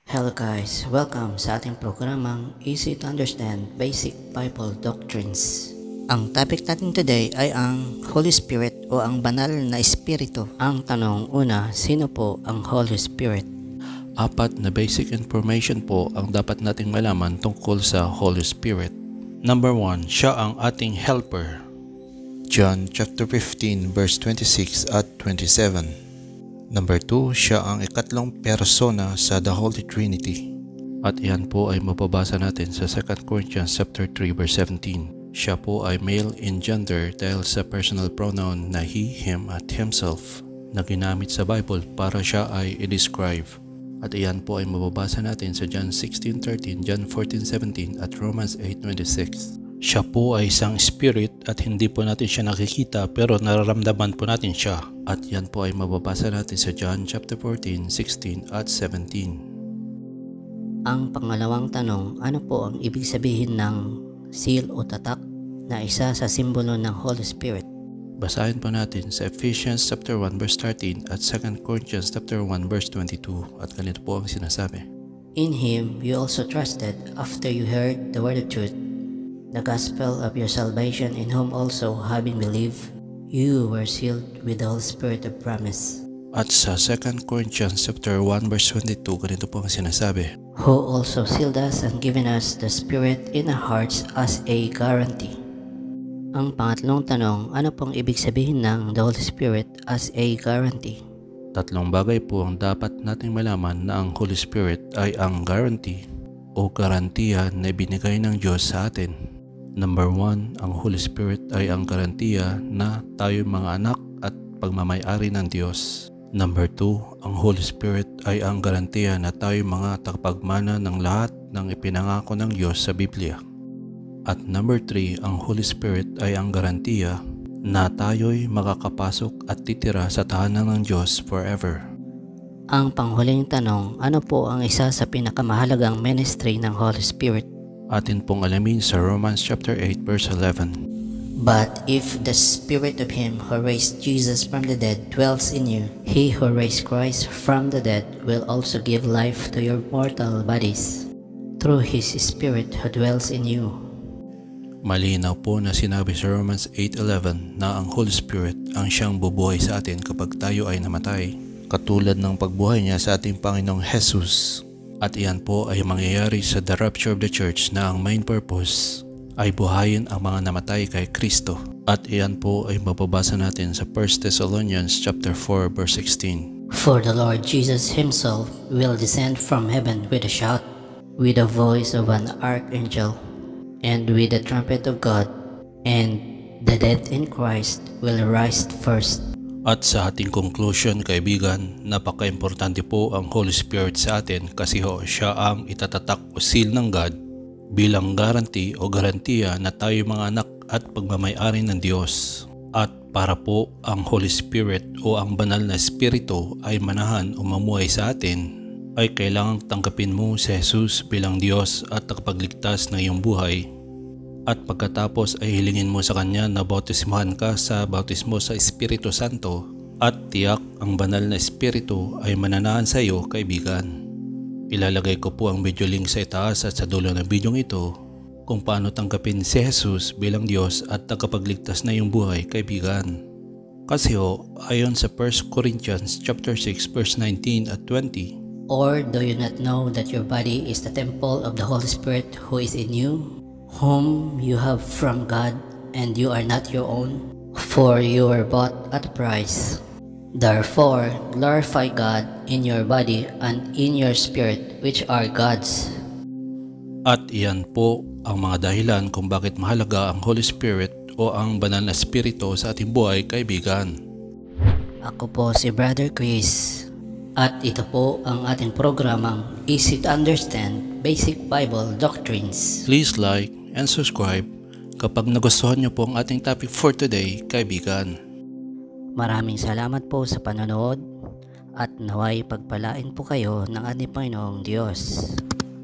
Hello guys, welcome sa ating programang Easy to Understand Basic Bible Doctrines. Ang topic natin today ay ang Holy Spirit o ang banal na espiritu. Ang tanong una, sino po ang Holy Spirit? Apat na basic information po ang dapat nating malaman tungkol sa Holy Spirit. Number 1, siya ang ating helper. John chapter 15 verse 26 at 27. Number 2, siya ang ikatlong persona sa the Holy Trinity. At iyan po ay mababasa natin sa 2 Corinthians chapter 3 verse 17. Siya po ay male in gender dahil sa personal pronoun na he, him at himself na ginamit sa Bible para siya ay i-describe. At iyan po ay mababasa natin sa John 16:13, John 14:17 at Romans 8:26. Siya po ay isang spirit at hindi po natin siya nakikita pero nararamdaman po natin siya. At yan po ay mababasa natin sa John chapter 14, 16 at 17. Ang pangalawang tanong, ano po ang ibig sabihin ng seal o tatak na isa sa simbolo ng Holy Spirit? Basahin po natin sa Ephesians chapter 1 verse 13 at 2 Corinthians chapter 1 verse 22 at ganito po ang sinasabi. In Him you also trusted after you heard the word of truth, the gospel of your salvation, in whom also, having believed, you were sealed with the Holy Spirit of promise. At sa 2 Corinthians chapter 1 verse 22, ganito po ang sinasabi. Who also sealed us and given us the Spirit in our hearts as a guarantee. Ang pangatlong tanong, ano pong ibig sabihin ng the Holy Spirit as a guarantee? Tatlong bagay po ang dapat nating malaman na ang Holy Spirit ay ang guarantee o garantiya na binigay ng Diyos sa atin. Number 1, ang Holy Spirit ay ang garantiya na tayo mga anak at pagmamay-ari ng Diyos. Number 2, ang Holy Spirit ay ang garantiya na tayo mga tagapagmana ng lahat ng ipinangako ng Diyos sa Biblia. At number 3, ang Holy Spirit ay ang garantiya na tayo'y makakapasok at titira sa tahanan ng Diyos forever. Ang panghuling tanong, ano po ang isa sa pinakamahalagang ministry ng Holy Spirit? Atin pong alamin sa Romans chapter 8 verse 11. But if the Spirit of Him who raised Jesus from the dead dwells in you, He who raised Christ from the dead will also give life to your mortal bodies through His Spirit who dwells in you. Malinaw po na sinabi sa Romans 8:11 na ang Holy Spirit ang siyang bubuhay sa atin kapag tayo ay namatay, katulad ng pagbuhay niya sa ating Panginoong Jesus. At iyan po ay mangyayari sa the rapture of the church na ang main purpose ay buhayin ang mga namatay kay Kristo. At iyan po ay mababasa natin sa 1 Thessalonians chapter 4 verse 16. For the Lord Jesus Himself will descend from heaven with a shout, with the voice of an archangel, and with the trumpet of God, and the dead in Christ will rise first. At sa ating conclusion, kaibigan, napaka-importante po ang Holy Spirit sa atin kasi siya ang itatatak o seal ng God bilang guarantee o garantiya na tayo mga anak at pagmamay-ari ng Diyos. At para po ang Holy Spirit o ang banal na espiritu ay manahan o mamuhay sa atin, ay kailangang tanggapin mo si Jesus bilang Diyos at tagapagligtas ng iyong buhay. At pagkatapos ay hilingin mo sa Kanya na bautismuhan ka sa bautismo sa Espiritu Santo at tiyak ang banal na Espiritu ay mananahan sa iyo, kaibigan. Ilalagay ko po ang video link sa itaas at sa dulo ng video ito kung paano tanggapin si Jesus bilang Diyos at tagapagligtas na iyong buhay, kaibigan. Kasi ayon sa 1 Corinthians chapter 6 verse 19 at 20. Or do you not know that your body is the temple of the Holy Spirit who is in you, whom you have from God, and you are not your own, for you were bought at a price. Therefore, glorify God in your body and in your spirit, which are God's. At iyan po ang mga dahilan kung bakit mahalaga ang Holy Spirit o ang banal na espiritu sa ating buhay, kaibigan. Ako po si Brother Chris, at ito po ang ating programang Easy to Understand Basic Bible Doctrines. Please like and subscribe kapag nagustuhan niyo po ang ating topic for today, kaibigan. Maraming salamat po sa panonood at naway pagpalain po kayo ng ating Panginoong Diyos.